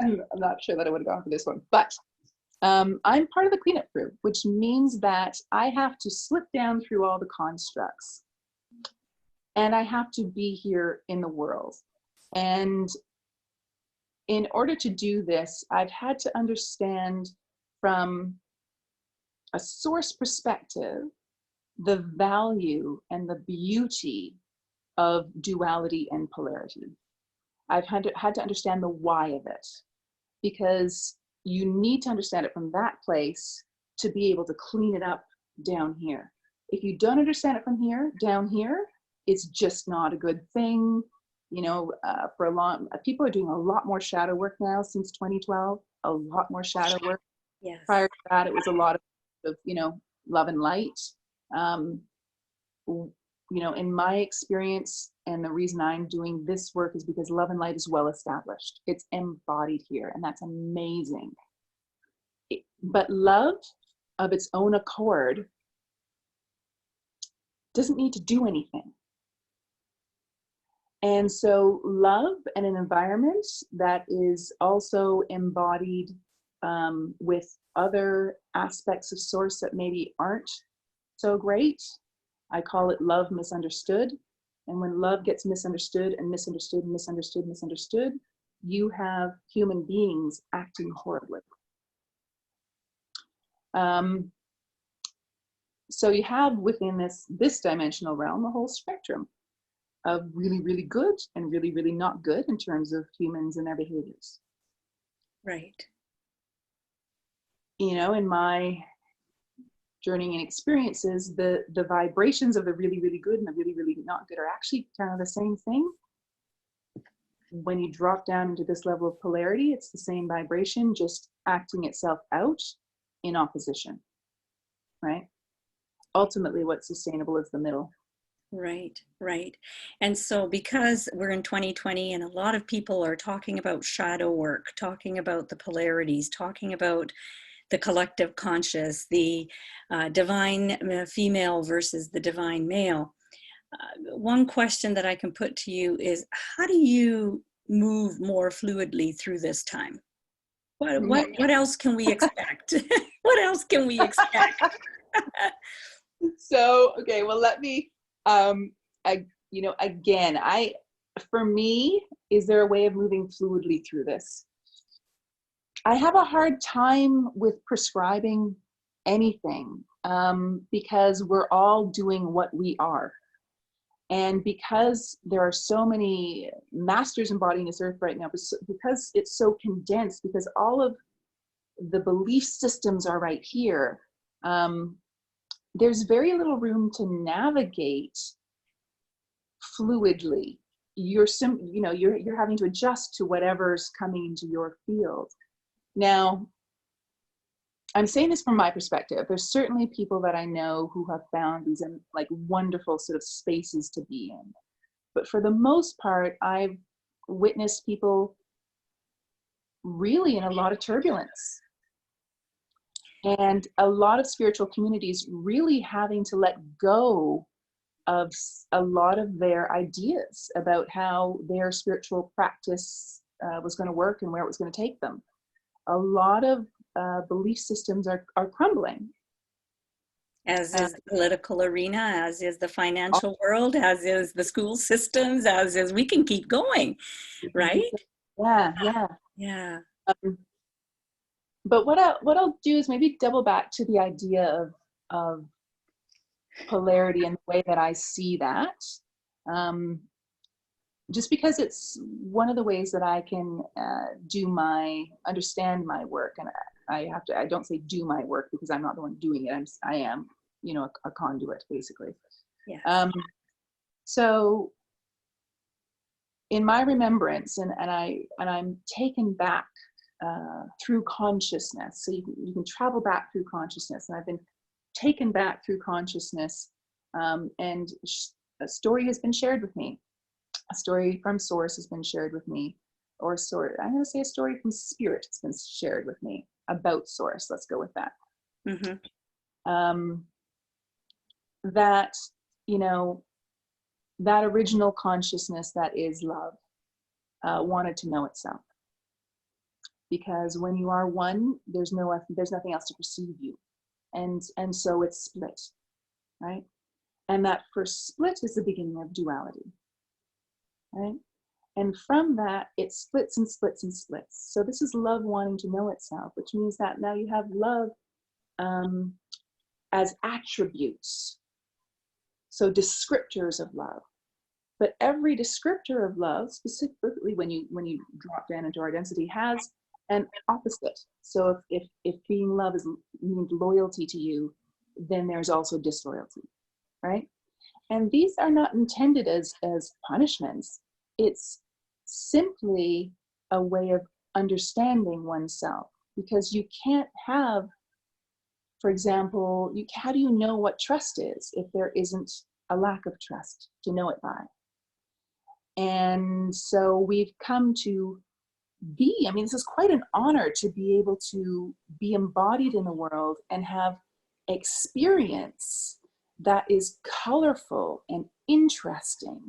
I'm not sure that I would have gone for this one. But I'm part of the cleanup crew, which means that I have to slip down through all the constructs, and I have to be here in the world. And in order to do this, I've had to understand from a source perspective the value and the beauty of duality and polarity. I've had to understand the why of it, because you need to understand it from that place to be able to clean it up down here. If you don't understand it from here, down here, it's just not a good thing. You know, for a long, people are doing a lot more shadow work now since 2012, a lot more shadow work. Yes. Prior to that, it was a lot of, you know, love and light. You know, in my experience, and the reason I'm doing this work is because love and light is well established. It's embodied here, and that's amazing. But love of its own accord doesn't need to do anything. And so love and an environment that is also embodied with other aspects of source that maybe aren't so great, I call it love misunderstood. And when love gets misunderstood and misunderstood and misunderstood and misunderstood, you have human beings acting horribly. So you have within this dimensional realm a whole spectrum of really, really good and really, really not good in terms of humans and their behaviors. Right. You know, in my journey and experiences, the vibrations of the really, really good and the really, really not good are actually kind of the same thing. When you drop down into this level of polarity, it's the same vibration, just acting itself out in opposition, right? Ultimately, what's sustainable is the middle. Right, right. And so because we're in 2020 and a lot of people are talking about shadow work, talking about the polarities, talking about the collective conscious, the divine female versus the divine male. One question that I can put to you is, how do you move more fluidly through this time? What else can we expect? What else can we expect? So, okay, well, let me, you know, again, for me, is there a way of moving fluidly through this? I have a hard time with prescribing anything because we're all doing what we are. And because there are so many masters embodying this earth right now, because it's so condensed, because all of the belief systems are right here, there's very little room to navigate fluidly. You're having to adjust to whatever's coming into your field. Now, I'm saying this from my perspective. There's certainly people that I know who have found these like wonderful sort of spaces to be in. But for the most part, I've witnessed people really in a lot of turbulence. And a lot of spiritual communities really having to let go a lot of their ideas about how their spiritual practice was going to work and where it was going to take them. A lot of belief systems are crumbling. As is the political arena, as is the financial world, as is the school systems, as is, we can keep going, right? Yeah. Yeah. But what I'll do is maybe double back to the idea of polarity and the way that I see that. Just because it's one of the ways that I can understand my work, and I don't say do my work because I'm not the one doing it. I am, a conduit basically. Yeah. So in my remembrance, and I'm taken back through consciousness. So you can travel back through consciousness, and I've been taken back through consciousness, and a story has been shared with me. A story from Source has been shared with me, I'm going to say a story from Spirit has been shared with me about Source. Let's go with that. Mm-hmm. That, that original consciousness that is love wanted to know itself. Because when you are one, there's nothing else to perceive you. And so it's split, right? And that first split is the beginning of duality. Right? And from that, it splits and splits and splits. So this is love wanting to know itself, which means that now you have love as attributes. So descriptors of love. But every descriptor of love, specifically when you drop down into our density, has an opposite. So if being love means loyalty to you, then there's also disloyalty, right? And these are not intended as punishments. It's simply a way of understanding oneself, because you can't have, for example, how do you know what trust is if there isn't a lack of trust to know it by? And so we've come to this is quite an honor to be able to be embodied in the world and have experience that is colorful and interesting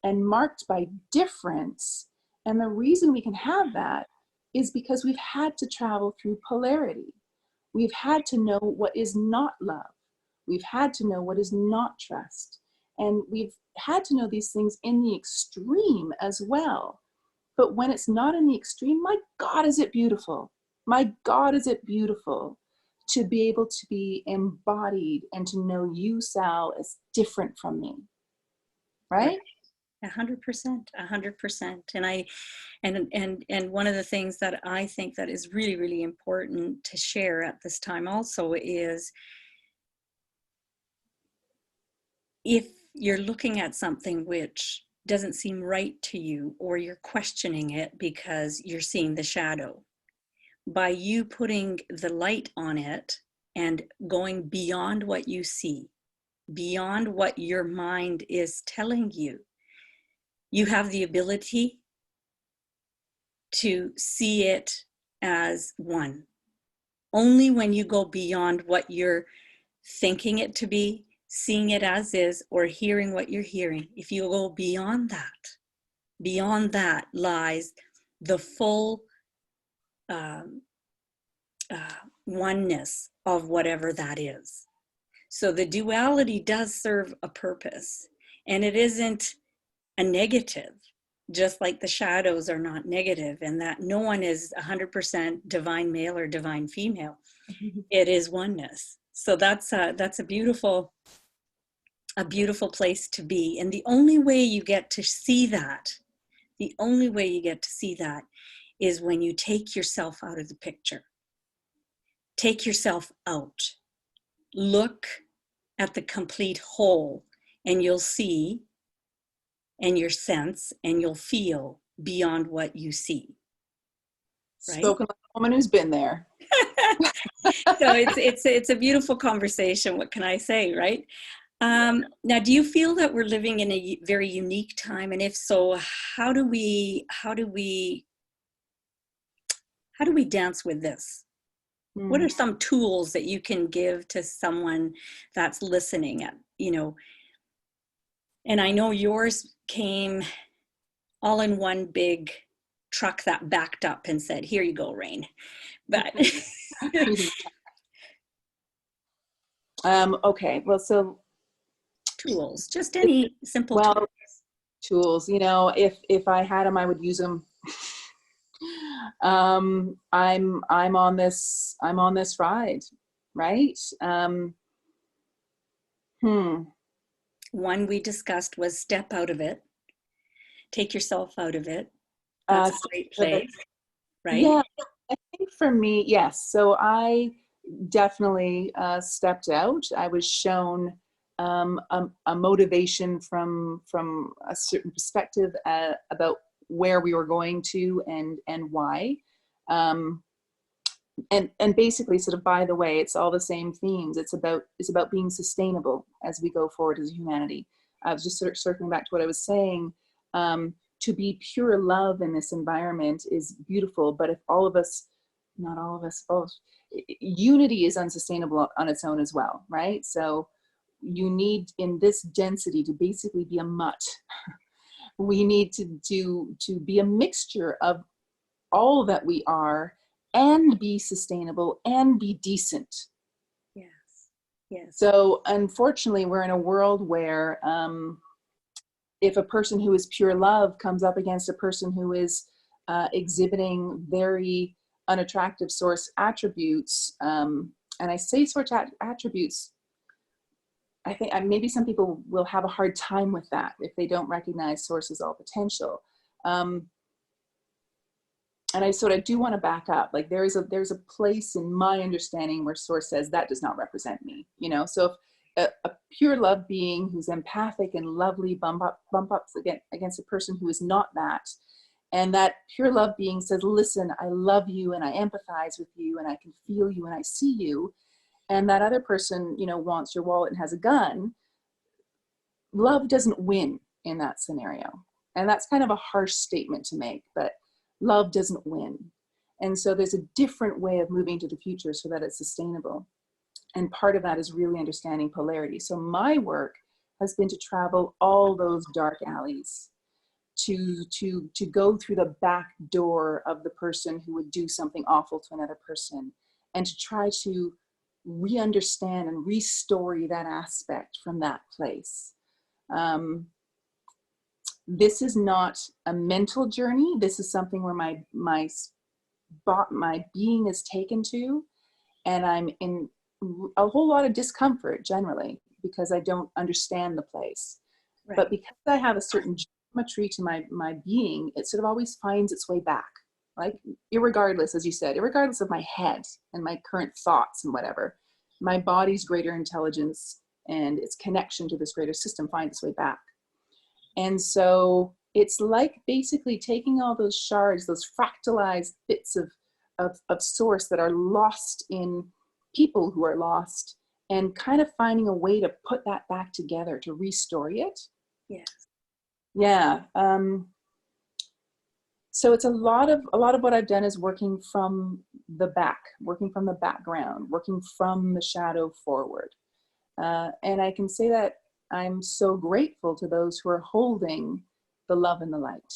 and marked by difference. And the reason we can have that is because we've had to travel through polarity. We've had to know what is not love. We've had to know what is not trust. And we've had to know these things in the extreme as well. But when it's not in the extreme, my God, is it beautiful. My God, is it beautiful to be able to be embodied and to know you, Sal, as different from me, right? 100%, 100%. And one of the things that I think that is really, really important to share at this time also is, if you're looking at something which doesn't seem right to you, or you're questioning it because you're seeing the shadow, by you putting the light on it and going beyond what you see, beyond what your mind is telling you, you have the ability to see it as one. Only when you go beyond what you're thinking it to be, seeing it as is, or hearing what you're hearing, if you go beyond that lies the full oneness of whatever that is. So the duality does serve a purpose, and it isn't a negative, just like the shadows are not negative, and that no one is 100% divine male or divine female. It is oneness. So that's a beautiful place to be. And the only way you get to see that, is when you take yourself out of the picture. Take yourself out. Look at the complete whole, and you'll see, and you'll sense, and you'll feel beyond what you see. Right? Spoken like a woman who's been there. So it's a beautiful conversation. What can I say, right? Now, do you feel that we're living in a very unique time? And if so, how do we dance with this? What are some tools that you can give to someone that's listening at, And I know yours came all in one big truck that backed up and said, here you go, Raine. But Okay, well, so tools, just any simple well, tools. tools, if I had them, I would use them. I'm on this ride, right? One we discussed was step out of it, take yourself out of it. That's a great place, right? Yeah, I think for me, yes. So I definitely stepped out. I was shown a motivation from a certain perspective about where we were going to and why. Um, and basically, sort of, by the way, it's all the same themes. It's about being sustainable as we go forward as humanity. I was just sort of circling back to what I was saying. To be pure love in this environment is beautiful, but if all of us, not all of us, unity is unsustainable on its own as well, right? So you need, in this density, to basically be a mutt. We need to be a mixture of all that we are, and be sustainable and be decent. Yes, yes. So unfortunately, we're in a world where if a person who is pure love comes up against a person who is exhibiting very unattractive source attributes, and I say source attributes, I think maybe some people will have a hard time with that if they don't recognize source's all potential. And I sort of do want to back up. Like there's a place in my understanding where source says that does not represent me. So if a pure love being who's empathic and lovely bump ups against a person who is not that, and that pure love being says, listen, I love you and I empathize with you and I can feel you and I see you, and that other person, wants your wallet and has a gun, love doesn't win in that scenario. And that's kind of a harsh statement to make, but love doesn't win. And so there's a different way of moving to the future so that it's sustainable. And part of that is really understanding polarity. So my work has been to travel all those dark alleys, to go through the back door of the person who would do something awful to another person, and to try to re-understand and re-story that aspect from that place. This is not a mental journey. This is something where my being is taken to, and I'm in a whole lot of discomfort generally because I don't understand the place. Right. But because I have a certain geometry to my being, it sort of always finds its way back. Like, irregardless, as you said, irregardless of my head and my current thoughts and whatever, my body's greater intelligence and its connection to this greater system finds its way back. And so it's like basically taking all those shards, those fractalized bits of source that are lost in people who are lost, and kind of finding a way to put that back together, to restory it. Yes. Yeah. So it's a lot of what I've done is working from the back, working from the background, working from the shadow forward. And I can say that I'm so grateful to those who are holding the love and the light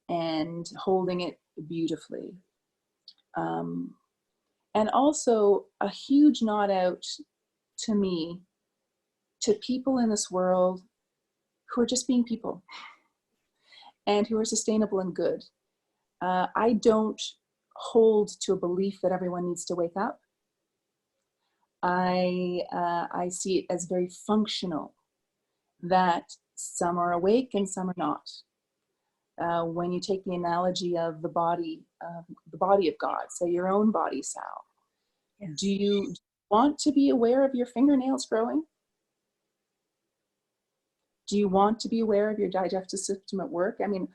and holding it beautifully. And also a huge nod out to me, to people in this world who are just being people and who are sustainable and good. I don't hold to a belief that everyone needs to wake up. I see it as very functional, that some are awake and some are not. When you take the analogy of the body of God, say your own body, Sal, yes. Do you want to be aware of your fingernails growing? Do you want to be aware of your digestive system at work? I mean,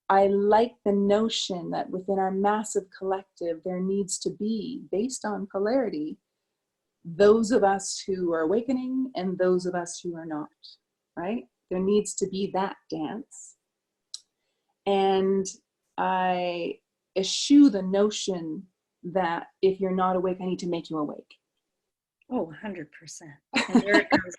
I like the notion that within our massive collective, there needs to be, based on polarity, those of us who are awakening and those of us who are not, right? There needs to be that dance. And I eschew the notion that if you're not awake, I need to make you awake. Oh, 100%. And there it comes.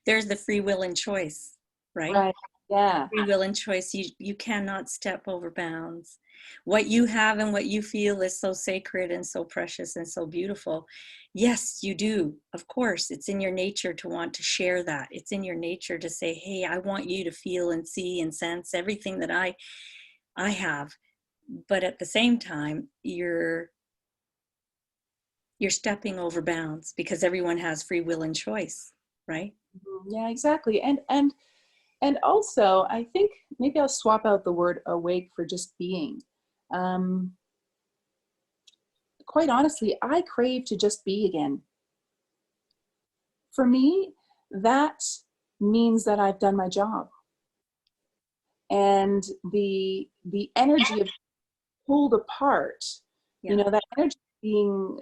There's the free will and choice right? Right. Yeah. Free will and choice. You cannot step over bounds. What you have and what you feel is so sacred and so precious and so beautiful. Yes, you do. Of course, it's in your nature to want to share that. It's in your nature to say, hey, I want you to feel and see and sense everything that I have. But at the same time, you're stepping over bounds because everyone has free will and choice, right? Yeah, exactly. And also, I think maybe I'll swap out the word awake for just being. Um, quite honestly, I crave to just be again. For me, that means that I've done my job. And the energy of pulled apart, Yeah. that energy being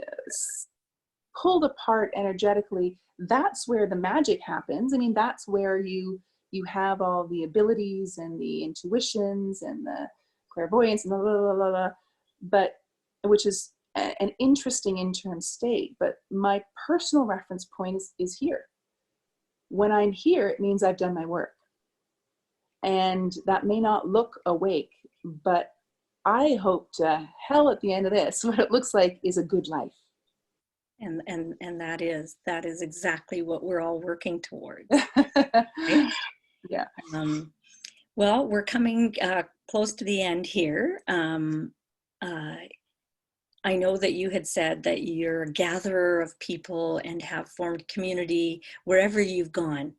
pulled apart energetically, that's where the magic happens. I mean, that's where you have all the abilities and the intuitions and the clairvoyance and blah, blah, blah, blah, blah, but which is an interesting interim state. But my personal reference point is here. When I'm here, it means I've done my work. And that may not look awake, but I hope to hell at the end of this, what it looks like is a good life. And that is exactly what we're all working towards. Right? Yeah. Well, we're coming close to the end here. I know that you had said that you're a gatherer of people and have formed community wherever you've gone.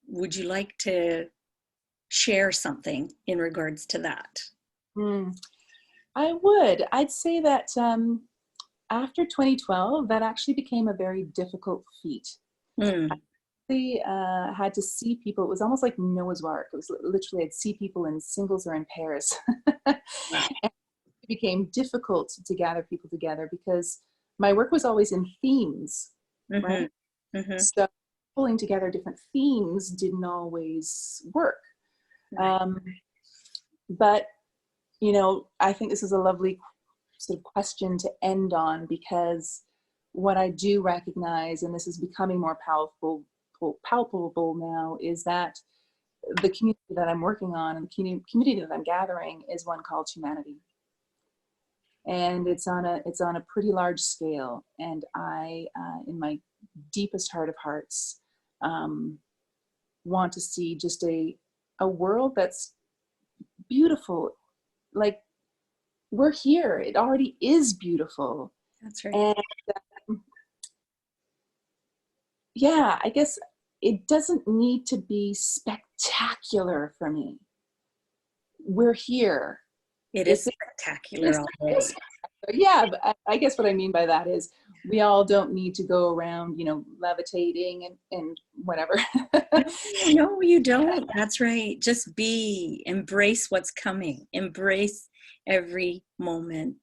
Would you like to share something in regards to that? I would. I'd say that after 2012, that actually became a very difficult feat. Mm. I had to see people. It was almost like Noah's Ark. It was literally, I'd see people in singles or in pairs. Wow. It became difficult to gather people together because my work was always in themes, Mm-hmm. right? Mm-hmm. So pulling together different themes didn't always work. Right. But, I think this is a lovely sort of question to end on, because what I do recognize, and this is becoming more palpable now, is that the community that I'm working on and the community that I'm gathering is one called humanity. And it's on a pretty large scale. And I, in my deepest heart of hearts, want to see just a world that's beautiful. Like, we're here. It already is beautiful. That's right. And yeah, I guess it doesn't need to be spectacular for me. We're here. It is spectacular already. Yeah, but I guess what I mean by that is we all don't need to go around, levitating and whatever. No, you don't. That's right. Just embrace what's coming, embrace every moment,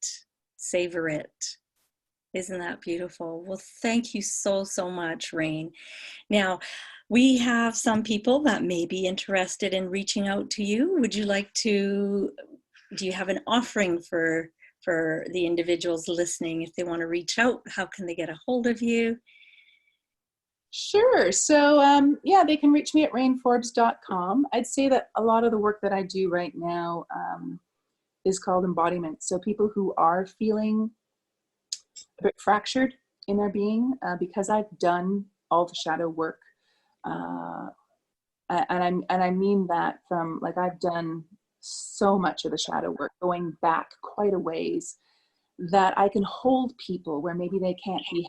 savor it. Isn't that beautiful? Well, thank you so, so much, Raine. Now, we have some people that may be interested in reaching out to you. Do you have an offering for the individuals listening? If they want to reach out, how can they get a hold of you? Sure. So, they can reach me at raineforbes.com. I'd say that a lot of the work that I do right now is called embodiment. So people who are feeling a bit fractured in their being, because I've done all the shadow work, and I mean that from, like, I've done so much of the shadow work going back quite a ways, that I can hold people where maybe they can't be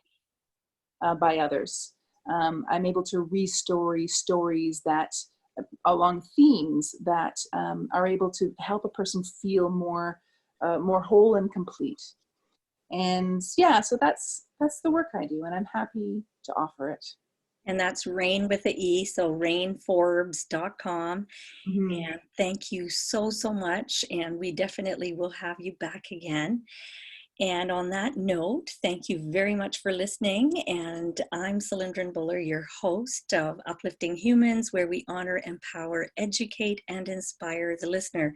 by others. I'm able to re-story stories that along themes that are able to help a person feel more whole and complete. And yeah, so that's the work I do, and I'm happy to offer it. And that's Raine with an E, so raineforbes.com. Mm-hmm. And thank you so, so much. And we definitely will have you back again. And on that note, thank you very much for listening. And I'm Cylindrin Buller, your host of Uplifting Humans, where we honor, empower, educate, and inspire the listener.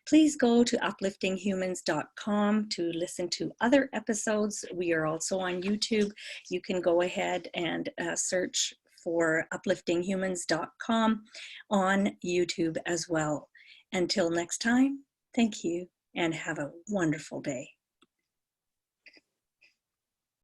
Please go to upliftinghumans.com to listen to other episodes. We are also on YouTube. You can go ahead and search for upliftinghumans.com on YouTube as well. Until next time, thank you and have a wonderful day.